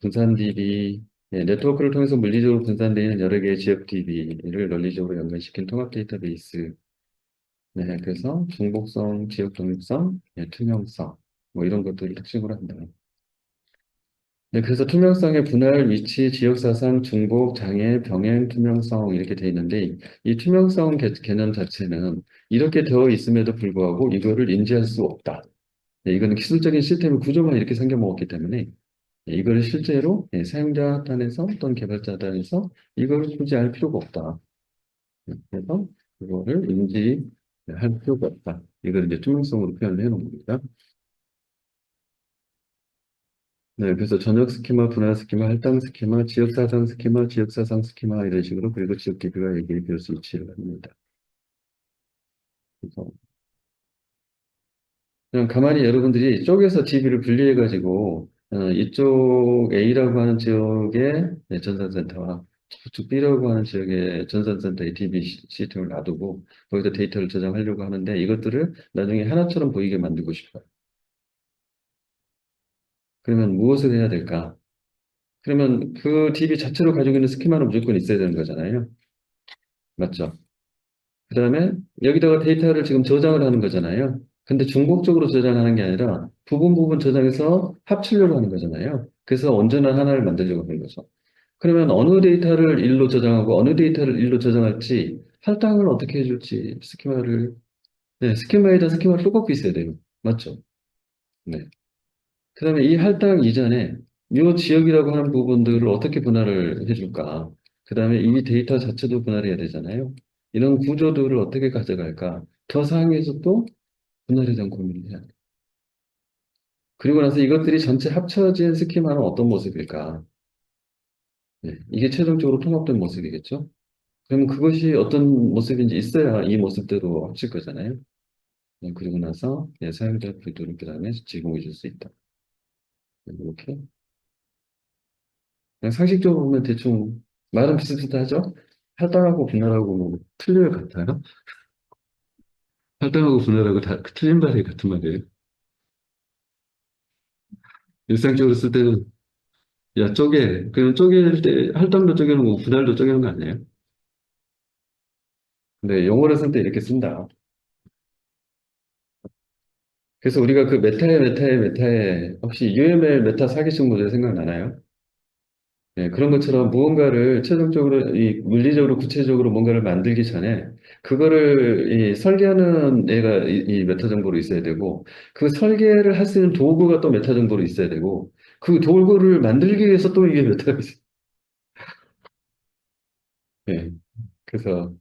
분산 DB, 네트워크를 통해서 물리적으로 분산되는 여러 개의 지역 DB를 논리적으로 연결시킨 통합 데이터베이스. 네, 그래서 중복성, 지역 독립성, 투명성, 뭐 이런 것들을 특징으로 한다. 네, 그래서 투명성의 분할, 위치, 지역사상, 중복, 장애, 병행, 투명성 이렇게 돼 있는데 이 투명성 개념 자체는 이렇게 되어 있음에도 불구하고 이거를 인지할 수 없다. 네, 이거는 기술적인 시스템의 구조만 이렇게 생겨먹었기 때문에 이걸 실제로 사용자 단에서 또는 개발자 단에서 이걸 굳이 알 필요가 없다. 그래서 그거를 인지할 필요가 없다. 이걸 이제 투명성으로 표현을 해놓은 겁니다. 네, 그래서 전역 스키마, 분할 스키마, 할당 스키마, 지역사상 스키마, 지역사상 스키마 이런 식으로 그리고 지역 DB가 얘기를 배울 수 있지를 합니다. 그래서 그냥 가만히 여러분들이 쪽에서 DB를 분리해가지고 이쪽 A라고 하는 지역의 전산센터와 저쪽 B라고 하는 지역의 전산센터의 DB 시스템을 놔두고 거기서 데이터를 저장하려고 하는데 이것들을 나중에 하나처럼 보이게 만들고 싶어요. 그러면 무엇을 해야 될까? 그러면 그 DB 자체로 가지고 있는 스키마는 무조건 있어야 되는 거잖아요. 맞죠? 그 다음에 여기다가 데이터를 지금 저장을 하는 거잖아요. 근데 중복적으로 저장하는 게 아니라 부분 부분 저장해서 합치려고 하는 거잖아요. 그래서 온전한 하나를 만들려고 하는 거죠. 그러면 어느 데이터를 일로 저장하고 어느 데이터를 일로 저장할지 할당을 어떻게 해줄지 스키마를 네, 스키마에다 스키마를 똑같고 있어야 돼요. 맞죠? 네. 그다음에 이 할당 이전에 이 지역이라고 하는 부분들을 어떻게 분할을 해줄까? 그다음에 이 데이터 자체도 분할해야 되잖아요. 이런 구조들을 어떻게 가져갈까? 더 상위에서 또 분할에 대한 고민을 해야 돼. 그리고 나서 이것들이 전체 합쳐진 스키마는 어떤 모습일까? 네, 이게 최종적으로 통합된 모습이겠죠? 그러면 그것이 어떤 모습인지 있어야 이 모습대로 합칠 거잖아요. 그리고 나서 사용자 필터를 그다음에 제공해 줄 수 있다. 이렇게 그냥 상식적으로 보면 대충 말은 비슷비슷하죠? 할당하고 분할하고 뭐 틀릴 것 같아요. 할당하고 분할하고 다 틀린 말이 같은 말이에요. 일상적으로 쓸 때는 야 쪼개 그럼 쪼갤 때 할당도 쪼개는 거 분할도 쪼개는 거 아니에요? 근데 영어로 쓸 때 이렇게 쓴다. 그래서 우리가 그 메타에 혹시 UML 메타 사기식 모델 생각나나요? 네, 그런 것처럼 무언가를 최종적으로 이 물리적으로 구체적으로 뭔가를 만들기 전에 그거를 이 설계하는 애가 이 메타 정보로 있어야 되고 그 설계를 할 수 있는 도구가 또 메타 정보로 있어야 되고 그 도구를 만들기 위해서 또 이게 메타가 있어요. 네, 그래서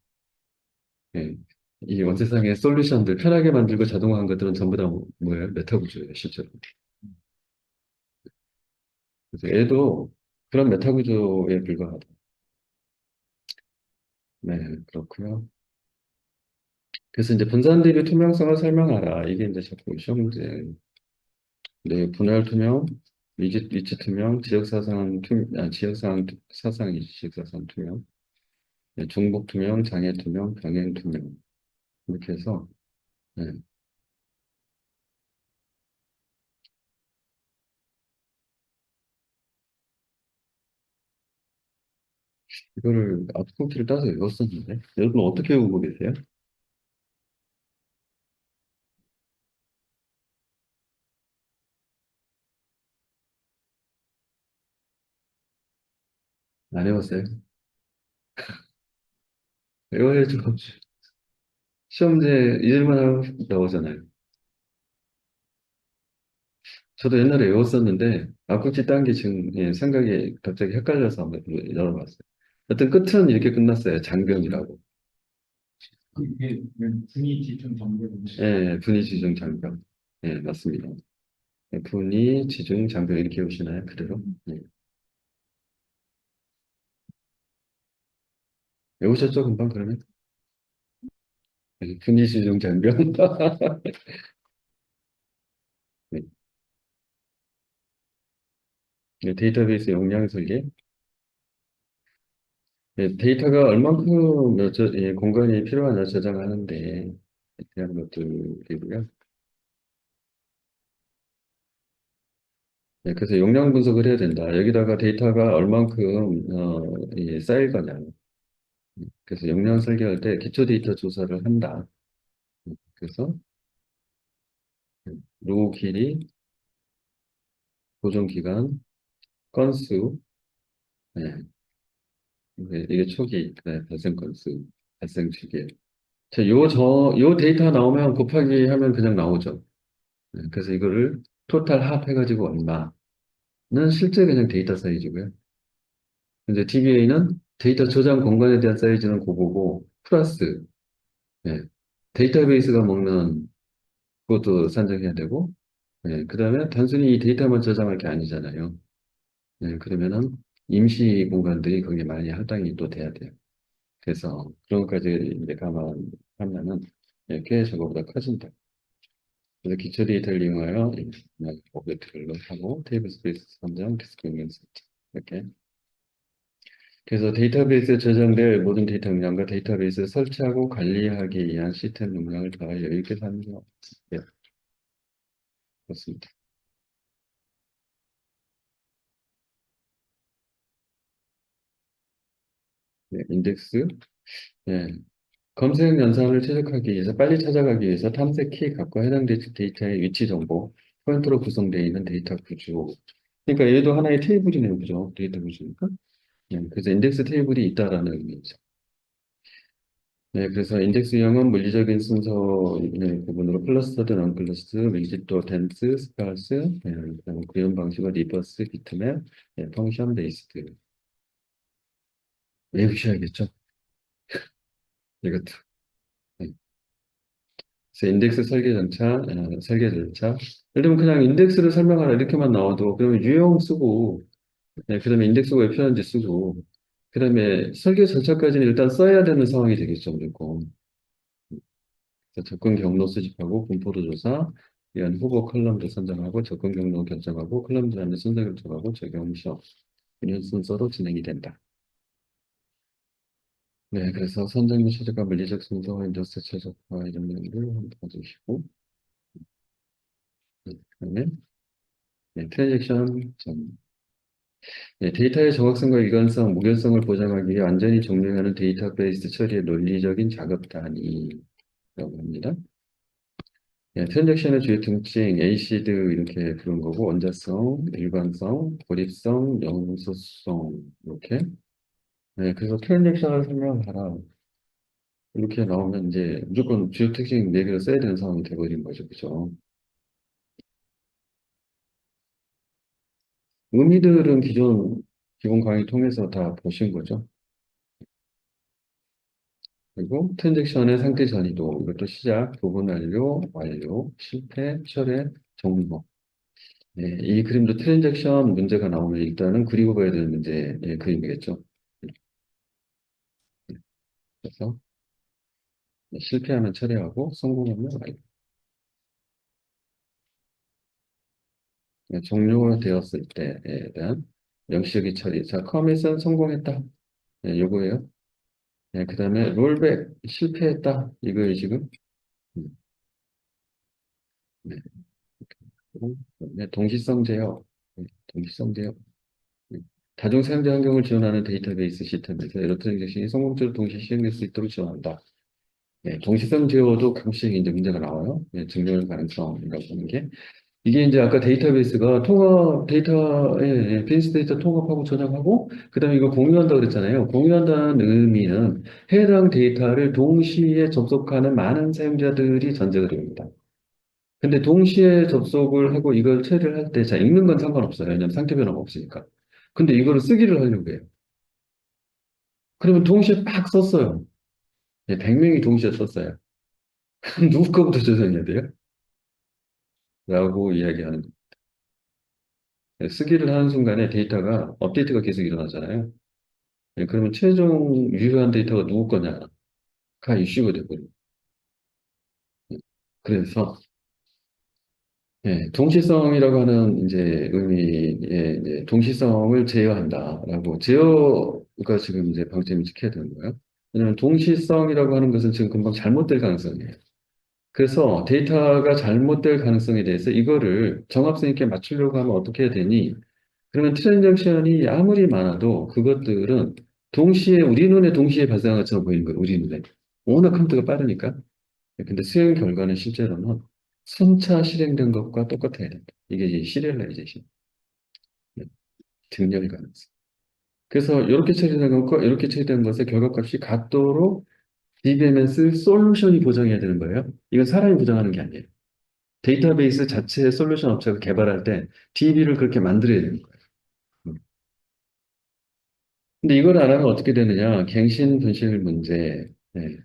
예, 이 원세상의 솔루션들 편하게 만들고 자동화한 것들은 전부 다 뭐예요? 메타 구조예요, 실제로. 그래서 얘도 그런 메타 구조에 불과하다. 네, 그렇고요. 그래서 이제 분산 대비 투명성을 설명하라. 이게 이제 자꾸 시험 문제. 네, 분할 투명, 위치 투명, 사상이지, 지역사상 투명, 네, 중복 투명, 장애 투명, 병행 투명. 이렇게 해서, 네, 이거를 아트코피를 따서 외웠었는데, 여러분 어떻게 외우고 계세요? 안 외웠어요? 외워야죠. 시험제 이질만 하면 나오잖아요. 저도 옛날에 외웠었는데, 앞꿈치 딴 게 지금 생각이 갑자기 헷갈려서 한번 열어봤어요. 어떤 끝은 이렇게 끝났어요. 장병이라고. 이게 분위 기준 정보인데 예, 분위지중 장병. 예, 맞습니다. 예, 분위지중 장병 이렇게 오시나요? 그대로? 예. 외우셨죠? 금방 그러면? 예, 분위지중 장병. 네. 예, 데이터베이스 용량 설계. 예, 데이터가 얼만큼 공간이 필요하냐 저장하는데 대한 것들이고요. 네, 그래서 용량 분석을 해야 된다. 여기다가 데이터가 얼만큼 이 쌓일 거냐. 그래서 용량 설계할 때 기초 데이터 조사를 한다. 그래서 로 길이, 보존 기간, 건수, 네, 이게 초기 발생 건수, 발생 주기. 요 데이터 나오면 곱하기 하면 그냥 나오죠. 네, 그래서 이거를 토탈 합해가지고 얼마는 실제 그냥 데이터 사이즈고요. 근데 DBA는 데이터 저장 공간에 대한 사이즈는 그거고, 플러스, 네, 데이터베이스가 먹는 그것도 산정해야 되고, 네, 그 다음에 단순히 이 데이터만 저장할 게 아니잖아요. 네, 그러면은 임시 공간들이 거기에 많이 할당이 또 돼야 돼요. 그래서 그런 것까지 이제 감안하면은 꽤 저거보다 커진다. 그래서 기초 데이터를 이용하여 오브젝트를 하고 테이블 스페이스 선정, 디스크 용량 설정 이렇게. 그래서 데이터베이스에 저장될 모든 데이터 용량과 데이터베이스를 설치하고 관리하기 위한 시스템 용량을 더하여 이렇게 하는 거. 네, 그렇습니다. 네, 인덱스. 네, 검색 연산을 최적화하기 위해서 빨리 찾아가기 위해서 탐색 키 값과 해당 데이터의 위치 정보, 포인트로 구성되어 있는 데이터 구조. 그러니까 얘도 하나의 테이블이네요, 그죠? 데이터 구조니까. 그래서 인덱스 테이블이 있다라는 의미죠. 네, 그래서 인덱스형은 물리적인 순서 부분으로 클러스터드, non-클러스터, 밀집도, 덴스, 스파스, 그다음에 구현 방식은 리버스, 비트맵, 펑션 베이스드. 외우셔야겠죠? 이것도. 네. 그래서 인덱스 설계 절차, 설계 절차. 예를 들면 그냥 인덱스를 설명하라 이렇게만 나와도 그러면 유형 쓰고, 그다음에 인덱스가 왜 필요한지 쓰고, 그다음에 설계 절차까지는 일단 써야 되는 상황이 되겠죠, 무조건. 그래서 접근 경로 수집하고 분포도 조사, 위한 후보 컬럼도 선정하고 접근 경로 결정하고 컬럼들 안에 순서 결정하고 적용 시험 이런 순서로 진행이 된다. 네, 그래서 선정 및 최적화 물리적 순서와 인더스트 최적화 이런 내용을 한번 봐주시고, 그다음에 트랜잭션 전 데이터의 정확성과 일관성, 무결성을 보장하기 위해 완전히 증명하는 데이터베이스 처리의 논리적인 작업 단위라고 합니다. 트랜잭션의 주요 특징, 에이시드 이렇게 부른 거고, 원자성, 일관성, 고립성, 영수성 이렇게. 그래서 트랜잭션을 설명하라. 이렇게 나오면 이제 무조건 주요 특징 4개를 써야 되는 상황이 돼버린 거죠. 그죠? 의미들은 기본 강의 통해서 다 보신 거죠. 그리고 트랜잭션의 상태 전이도 이것도 시작, 부분 완료, 완료, 실패, 철회, 종료. 이 그림도 트랜잭션 문제가 나오면 일단은 그리고 봐야 되는 문제 그림이겠죠. 그래서 실패하면 철회하고 성공하면 완료. 종료되었을 때에 대한 명시적인 처리. 자, 커밋은 성공했다. 요거예요. 그 다음에 롤백 실패했다. 이거예요, 지금. 음, 네. 그리고 그다음에 동시성 제어. 동시성 제어. 네. 다중 사용자 환경을 지원하는 데이터베이스 시스템에서 에러 트랜잭션이 성공적으로 동시에 실행될 수 있도록 지원한다. 동시성 제어도 가끔씩 이제 문제가 나와요. 증명 가능성이라고 하는 게. 이게 이제 아까 데이터베이스가 비즈니스 데이터 통합하고 저장하고, 그 다음에 이거 공유한다고 그랬잖아요. 공유한다는 의미는 해당 데이터를 동시에 접속하는 많은 사용자들이 전제그룹입니다. 근데 동시에 접속을 하고 이걸 처리를 할 때, 자, 읽는 건 상관없어요. 왜냐면 상태 변화가 없으니까. 근데 이거를 쓰기를 하려고 해요. 그러면 동시에 빡 썼어요. 100명이 동시에 썼어요. 그럼 누구 거부터 저장해야 돼요? 라고 이야기하는 거예요. 쓰기를 하는 순간에 데이터가 업데이트가 계속 일어나잖아요. 그러면 최종 유효한 데이터가 누구 거냐가 이슈가 되거든요. 그래서 동시성이라고 하는 이제 의미의 이제 동시성을 제어한다라고 제어가 지금 이제 방점이 찍혀야 되는 거예요. 왜냐하면 동시성이라고 하는 것은 지금 금방 잘못될 가능성이에요. 그래서 데이터가 잘못될 가능성에 대해서 이거를 정합성 있게 맞추려고 하면 어떻게 해야 되니? 그러면 트랜잭션이 아무리 많아도 그것들은 동시에 우리 눈에 동시에 발생한 것처럼 보이는 거예요. 우리 눈에. 워낙 컴퓨터가 빠르니까. 근데 수행 결과는 실제로는 순차 실행된 것과 똑같아야 된다. 이게 이제 시리얼라이제이션, 등렬 가능성. 그래서 이렇게 처리된 것과 이렇게 처리된 것의 결과값이 같도록 DBMS 솔루션이 보장해야 되는 거예요. 이건 사람이 보장하는 게 아니에요. 데이터베이스 자체 솔루션 업체가 개발할 때 DB를 그렇게 만들어야 되는 거예요. 음. 근데 이걸 안 하면 어떻게 되느냐? 갱신 분실 문제. 네.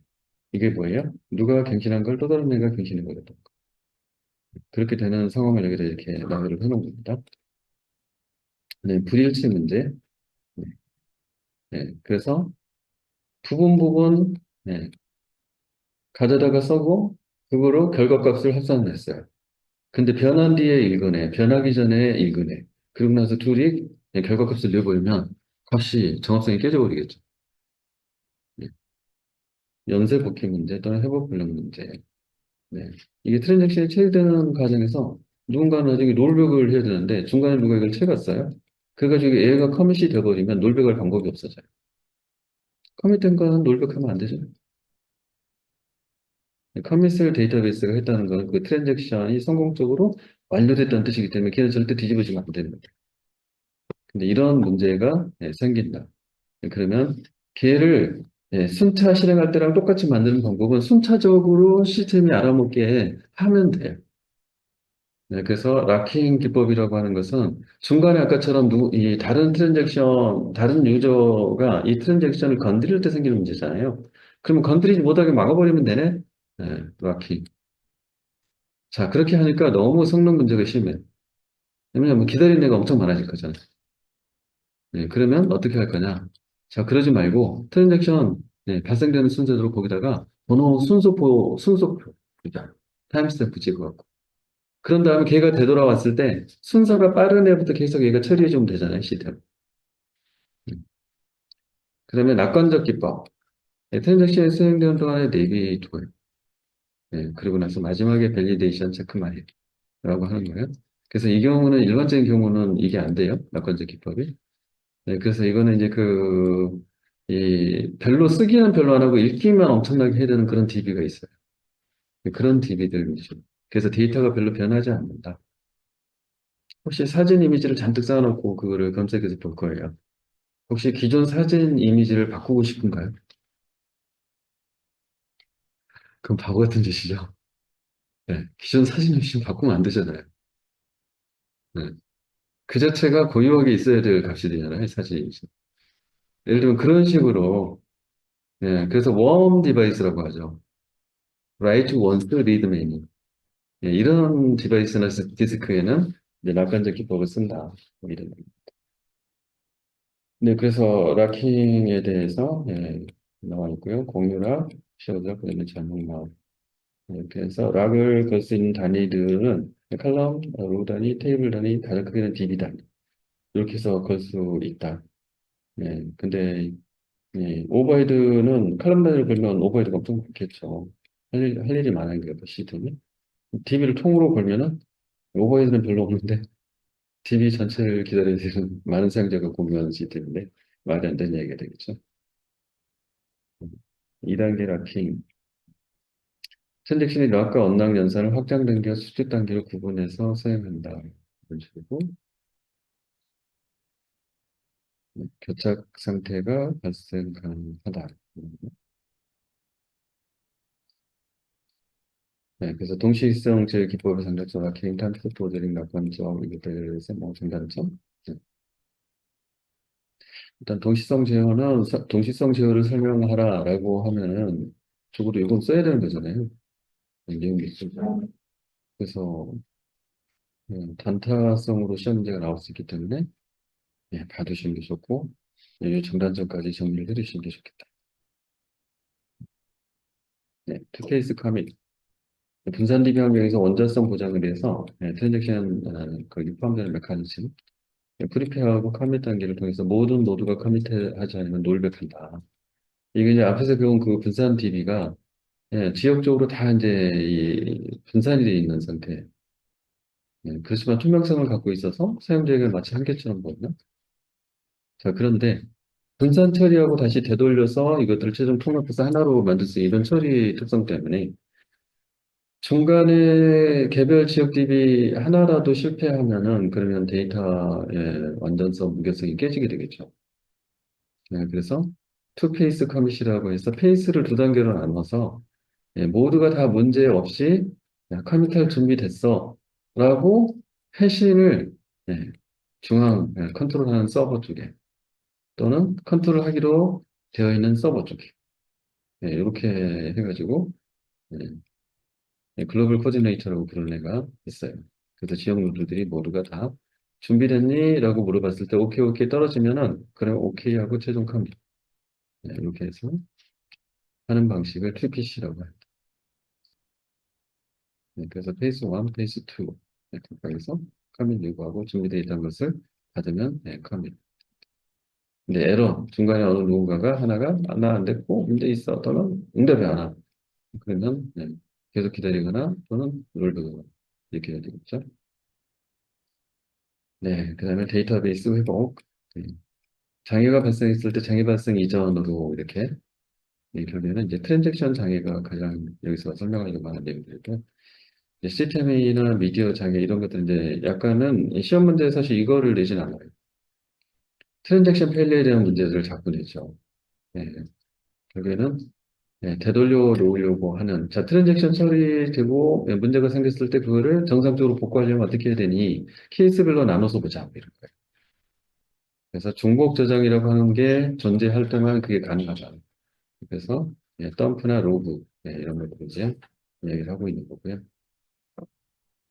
이게 뭐예요? 누가 갱신한 걸 또 다른 애가 갱신해 버렸다. 그렇게 되는 상황을 여기다 이렇게 나열을 해놓은 겁니다. 네, 불일치 문제. 네, 네. 그래서 부분 네, 가져다가 써고 그거로 결과값을 합산했어요. 근데 변한 뒤에 읽으네, 변하기 전에 읽으네. 그러고 나서 둘이 그냥 결과값을 내버리면 값이 정합성이 깨져버리겠죠. 네. 연쇄 복귀 문제 또는 회복 불능 문제. 네. 이게 트랜잭션이 체결되는 과정에서 누군가는 나중에 롤백을 해야 되는데 중간에 누가 이걸 채갔어요. 그래가지고 얘가 커밋이 돼버리면 롤백할 방법이 없어져요. 커밋된 거는 롤백하면 안 되죠. 커밋을 데이터베이스가 했다는 건 그 트랜잭션이 성공적으로 완료됐다는 뜻이기 때문에 걔는 절대 뒤집어지면 안 됩니다. 근데 이런 문제가 생긴다. 그러면 걔를 순차 실행할 때랑 똑같이 만드는 방법은 순차적으로 시스템이 알아먹게 하면 돼요. 네, 그래서 락킹 기법이라고 하는 것은 중간에 아까처럼 이 다른 트랜잭션, 다른 유저가 이 트랜잭션을 건드릴 때 생기는 문제잖아요. 그러면 건드리지 못하게 막아버리면 되네? 네, 락킹. 자, 그렇게 하니까 너무 성능 문제가 심해. 왜냐면 기다리는 애가 엄청 많아질 거잖아요. 네, 그러면 어떻게 할 거냐? 자, 그러지 말고 트랜잭션 발생되는 순서대로 거기다가 번호 순서표, 그러니까 타임스탬프 찍어갖고. 그런 다음에 걔가 되돌아왔을 때 순서가 빠른 애부터 계속 얘가 처리해주면 되잖아요, 시스템. 음. 그다음에 낙관적 기법. 트랜잭션이 수행되는 동안에 내비 둬요. 그리고 나서 마지막에 밸리데이션 체크만 해요. 라고 하는 거예요. 그래서 이 경우는 일반적인 경우는 이게 안 돼요. 낙관적 기법이. 그래서 이거는 이제 별로 쓰기는 별로 안 하고 읽기만 엄청나게 해야 되는 그런 DB가 있어요. 그런 DB들 위주로. 그래서 데이터가 별로 변하지 않는다. 혹시 사진 이미지를 잔뜩 쌓아놓고 그거를 검색해서 볼 거예요. 혹시 기존 사진 이미지를 바꾸고 싶은가요? 그럼 바보 같은 짓이죠. 네. 기존 사진 이미지 바꾸면 안 되잖아요. 네. 그 자체가 고유하게 있어야 될 값이 되잖아요, 사진 이미지. 예를 들면 그런 식으로, 그래서 웜 디바이스라고 하죠. write once, read many. 이런 디바이스나 디스크에는 이제 낙관적 기법을 쓴다. 뭐 이런. 네, 그래서 락킹에 대해서 나와 있고요. 공유락, 시어작, 그다음에 자명막. 이렇게 해서 락을 걸 수 있는 단위들은 칼럼, 로 단위, 테이블 단위, 가장 크게는 DB 단위. 이렇게 해서 걸 수 있다. 근데 오버헤드는 칼럼 단위를 걸면 오버헤드가 엄청 많겠죠. 할 일이 많은 게 시스템이. DB를 통으로 걸면은 오버헤드는 별로 없는데 TV 전체를 기다려야 되는 많은 사용자가 공유하는 시스템인데 말이 안 되는 얘기가 되겠죠. 2단계 락킹. 트랜잭션이 락과 언락 연산을 확장 단계와 수집 단계로 구분해서 사용한다. 이런 식이고 교착 상태가 발생 가능하다. 그래서 동시성 제어 기법의 장단점, 락킹, 타임스탬프 모델링, 낙관점, 이것들에서 뭐 장단점. 네. 일단 동시성 제어를 설명하라라고 하면은 적어도 이건 써야 되는 거잖아요. 내용이 있죠. 그래서 단타성으로 시험 문제가 나올 수 있기 때문에 봐두시는 게 좋고 이 장단점까지 정리를 해두시는 게 좋겠다. 투케이스 커밋. 분산 DB 환경에서 원자성 보장을 위해서 트랜잭션 거기 포함되는 메커니즘 프리페어하고 커밋 단계를 통해서 모든 노드가 커밋하지 않으면 롤백한다. 이게 이제 앞에서 배운 그 분산 DB가 지역적으로 다 이제 분산이 되어 있는 상태. 그렇지만 투명성을 갖고 있어서 사용자에게 마치 한 개처럼 보이나? 자, 그런데 분산 처리하고 다시 되돌려서 이것들을 최종 통합해서 하나로 만들 수 있는 이런 처리 특성 때문에 중간에 개별 지역 DB 하나라도 실패하면은 그러면 데이터의 완전성, 무결성이 깨지게 되겠죠. 그래서 투 페이스 커밋이라고 해서 페이스를 두 단계로 나눠서 모두가 다 문제 없이 야, 커밋할 준비됐어 라고 해시를 예, 중앙 컨트롤하는 서버 쪽에 또는 컨트롤하기로 되어 있는 서버 쪽에 이렇게 해가지고 예, 글로벌 코디네이터라고 부르는 애가 있어요. 그래서 지역 노드들이 모두가 다 준비됐니? 라고 물어봤을 때 오케이 오케이 떨어지면은 그럼 오케이 하고 최종 커밋 이렇게 해서 하는 방식을 TPC라고 해요. 그래서 페이스 1, 페이스 2 각각에서 커밋 요구하고 준비되어 있다는 것을 받으면 커밋. 근데 에러 중간에 어느 누군가가 하나가 나 안 됐고 문제 있어 또는 응답이 안 와. 그러면 계속 기다리거나 또는 롤백거나 이렇게 해야 되겠죠. 그다음에 데이터베이스 회복. 네, 장애가 발생했을 때 장애 발생 이전으로 이렇게 하면은 이제 트랜잭션 장애가 가장 여기서 설명하려고 하는 내용들이고 시스템이나 미디어 장애 이런 것들 이제 약간은 시험 문제에 사실 이거를 내진 않아요. 트랜잭션 페일리에 대한 문제들을 자꾸 내죠. 네, 결국에는 되돌려 놓으려고 하는 자 트랜잭션 처리되고 문제가 생겼을 때 그거를 정상적으로 복구하려면 어떻게 해야 되니 케이스별로 나눠서 보자 이런 거예요. 그래서 중복 저장이라고 하는 게 존재할 때만 그게 가능하다. 그래서 덤프나 로그 이런 것들 이제 이야기를 하고 있는 거고요.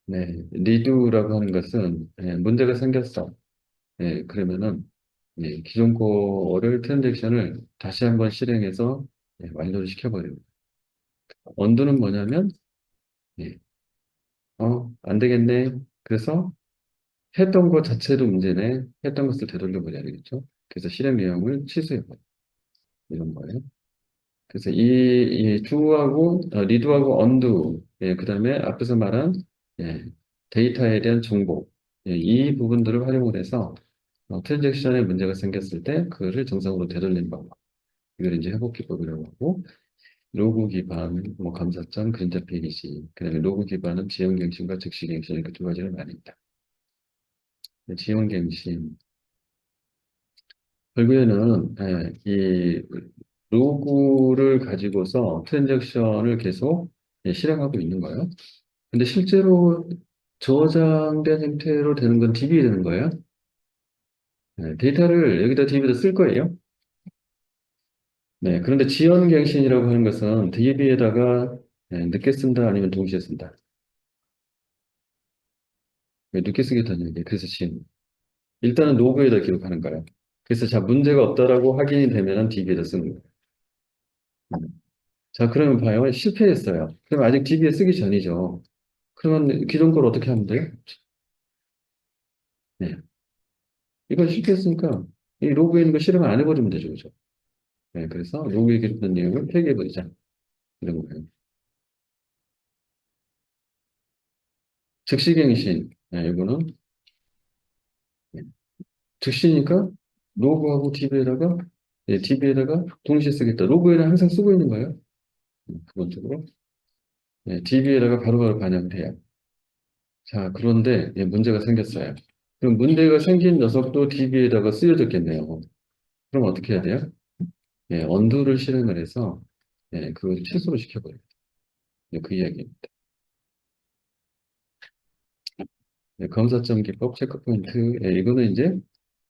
리두라고 하는 것은 문제가 생겼어. 그러면은 기존 거를 트랜잭션을 다시 한번 실행해서 완료를 시켜버립니다. 언두는 뭐냐면 예, 안 되겠네. 그래서 했던 것 자체도 문제네. 했던 것을 되돌려보자 되겠죠. 그래서 실행 내용을 취소해버려. 이런 거예요. 그래서 이 do하고 redo하고 undo, 그다음에 앞에서 말한 예, 데이터에 대한 정보, 이 부분들을 활용을 해서 트랜잭션에 문제가 생겼을 때 그거를 정상으로 되돌리는 방법. 이걸 이제 회복 기법이라고 하고 로그 기반, 뭐 감사점, 그림자 페이지, 그다음에 로그 기반은 지연갱신과 즉시갱신 이렇게 두 가지를 나뉜다. 지연갱신 결국에는 이 로그를 가지고서 트랜잭션을 계속 실행하고 있는 거예요. 근데 실제로 저장된 형태로 되는 건 DB에 되는 거예요. 데이터를 여기다 DB에다 쓸 거예요. 그런데 지연갱신이라고 하는 것은 DB에다가 늦게 쓴다 아니면 동시에 쓴다. 늦게 쓰겠다는 얘기예요. 그래서 지연. 일단은 로그에다 기록하는 거예요. 그래서 자 문제가 없다라고 확인이 되면은 DB에다 쓰는 거예요. 자 그러면 봐요. 실패했어요. 그럼 아직 DB에 쓰기 전이죠. 그러면 기존 걸 어떻게 하면 돼요? 네. 이걸 실패했으니까 이 로그에 있는 거 실행 안 해버리면 되죠. 그죠? 그래서 로그에 기록된 내용을 폐기해버리자. 이런 거예요. 즉시갱신. 이거는 네. 즉시니까 로그하고 DB에다가 DB에다가 동시에 쓰겠다. 로그에는 항상 쓰고 있는 거예요. 기본적으로. DB에다가 바로바로 반영을 해요. 자, 그런데 문제가 생겼어요. 그럼 문제가 생긴 녀석도 DB에다가 쓰여졌겠네요. 그럼 어떻게 해야 돼요? 언두를 실행을 해서 그걸 취소를 시켜버려요. 그 이야기입니다. 검사점 기법, 체크포인트. 이거는 이제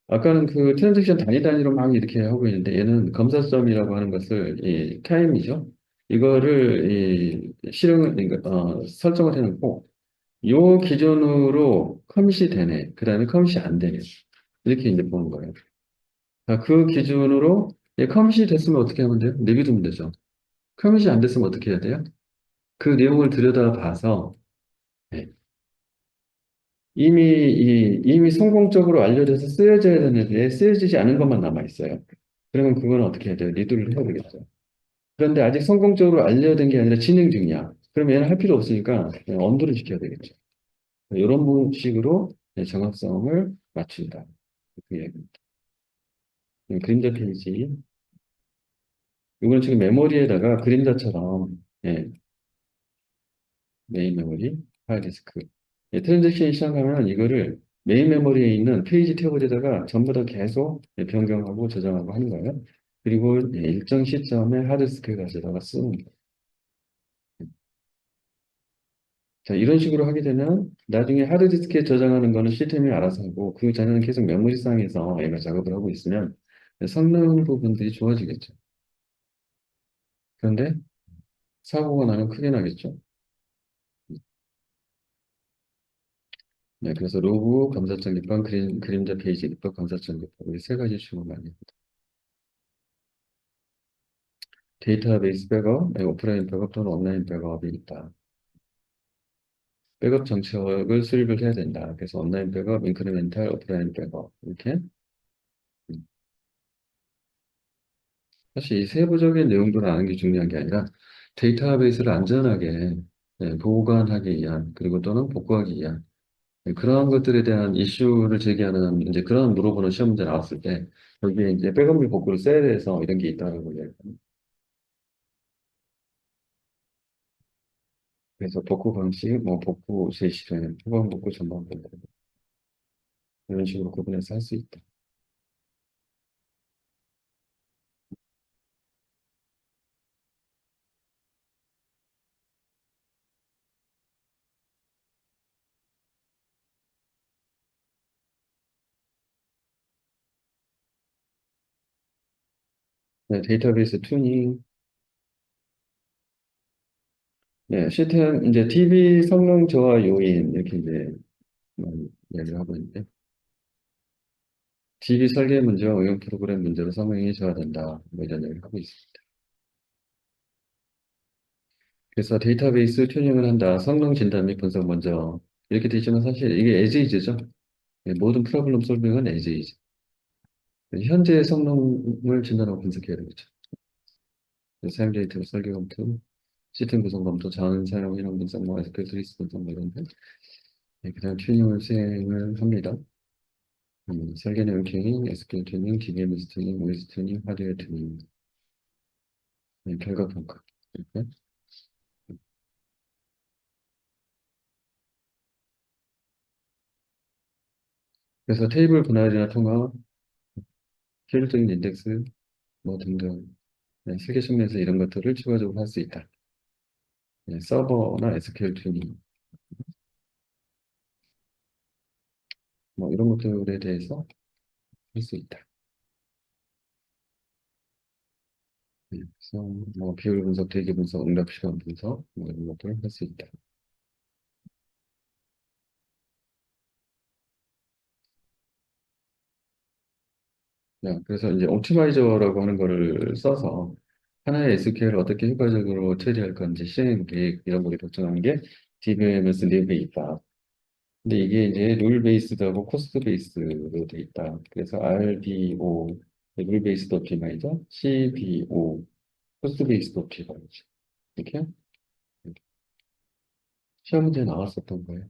아까는 그 트랜잭션 단위 단위로 막 이렇게 하고 있는데 얘는 검사점이라고 하는 것을 이 타임이죠. 이거를 실행 그러니까, 설정을 해놓고 요 기준으로 커밋이 되네. 그 다음에 커밋이 안 되네. 이렇게 이제 보는 거예요. 자, 그 기준으로 커밋이 됐으면 어떻게 하면 돼요? 내비두면 되죠. 커밋이 안 됐으면 어떻게 해야 돼요? 그 내용을 들여다봐서 네, 이미 성공적으로 알려져서 쓰여져야 되는데 쓰여지지 않은 것만 남아 있어요. 그러면 그건 어떻게 해야 돼요? 리드를 해야 되겠죠. 그런데 아직 성공적으로 알려진 게 아니라 진행 중이야. 그럼 얘는 할 필요 없으니까 그냥 엄두를 지켜야 되겠죠. 이런 식으로 정확성을 맞춘다. 그 얘기입니다. 그림자 페이지. 이건 지금 메모리에다가 그림자처럼, 예, 메인 메모리, 하드디스크. 예, 트랜잭션이 시작하면 이거를 메인 메모리에 있는 페이지 태블에다가 전부 다 계속 변경하고 저장하고 하는 거예요. 그리고 일정 시점에 하드디스크에 가져다가 쓰는 거예요. 자, 이런 식으로 하게 되면 나중에 하드디스크에 저장하는 거는 시스템이 알아서 하고 그 전에는 계속 메모리상에서 얘가 작업을 하고 있으면 성능 부분들이 좋아지겠죠. 그런데 사고가 나면 크게 나겠죠. 네, 그래서 로그, 감사장 입력, 그림자 페이지 입력, 감사장 입력 이 세 가지 식으로 많이 합니다. 데이터베이스 백업, 오프라인 백업 또는 온라인 백업이 있다. 백업 정책을 수립을 해야 된다. 그래서 온라인 백업, 인크리멘탈, 오프라인 백업 이렇게. 음, 사실 이 세부적인 내용들을 아는 게 중요한 게 아니라 데이터베이스를 안전하게 보관하기 위한 그리고 또는 복구하기 위한 그런 것들에 대한 이슈를 제기하는 이제 그런 물어보는 시험 문제 나왔을 때 여기에 이제 백업 및 복구를 써야 돼서 이런 게 있다고 이야기합니다. 그래서 복구 방식, 뭐 복구 제시를 후반 복구 전반 복구 이런 식으로 구분해서 할 수 있다. 네, 데이터베이스 튜닝, 네, 시스템 이제 DB 성능 저하 요인 이렇게 이제 많이 이야기를 하고 있는데 DB 설계 문제와 응용 프로그램 문제로 성능이 저하된다. 뭐 이런 얘기를 하고 있습니다. 그래서 데이터베이스 튜닝을 한다. 성능 진단 및 분석 먼저 이렇게 되지만 사실 이게 에이지이즈죠. 모든 프로블럼 솔빙은 에이지이즈. 현재 성능을 진단하고 분석해야 되겠죠. 사용 데이터 설계 검토, 시스템 구성 검토, 자원 사용 이런 분석, 뭐 SQL 트리스 분석 뭐 이런 데. 그다음 튜닝을 수행을 합니다. 설계 내용 튜닝, SQL 튜닝, DBMS 튜닝, OS 튜닝, 하드웨어 튜닝, 결과 평가. 이렇게. 그래서 테이블 분할이나 통합, 효율적인 인덱스, 뭐 등등 설계 측면에서 이런 것들을 추가적으로 할 수 있다. 서버나 SQL 튜닝, 뭐 이런 것들에 대해서 할 수 있다. 그래서 뭐 비율 분석, 대기 분석, 응답 시간 분석 뭐 이런 것들을 할 수 있다. 그래서 이제 옵티마이저라고 하는 거를 써서 하나의 SQL을 어떻게 효과적으로 처리할 건지 실행 계획 이런 거를 결정하는 게 DBMS 립에 있다. 근데 이게 이제 룰 베이스드하고 코스트 베이스로 돼 있다. 그래서 RBO 룰 베이스드 옵티마이저, CBO 코스트 베이스드 옵티마이저 이렇게 시험 문제 나왔었던 거예요.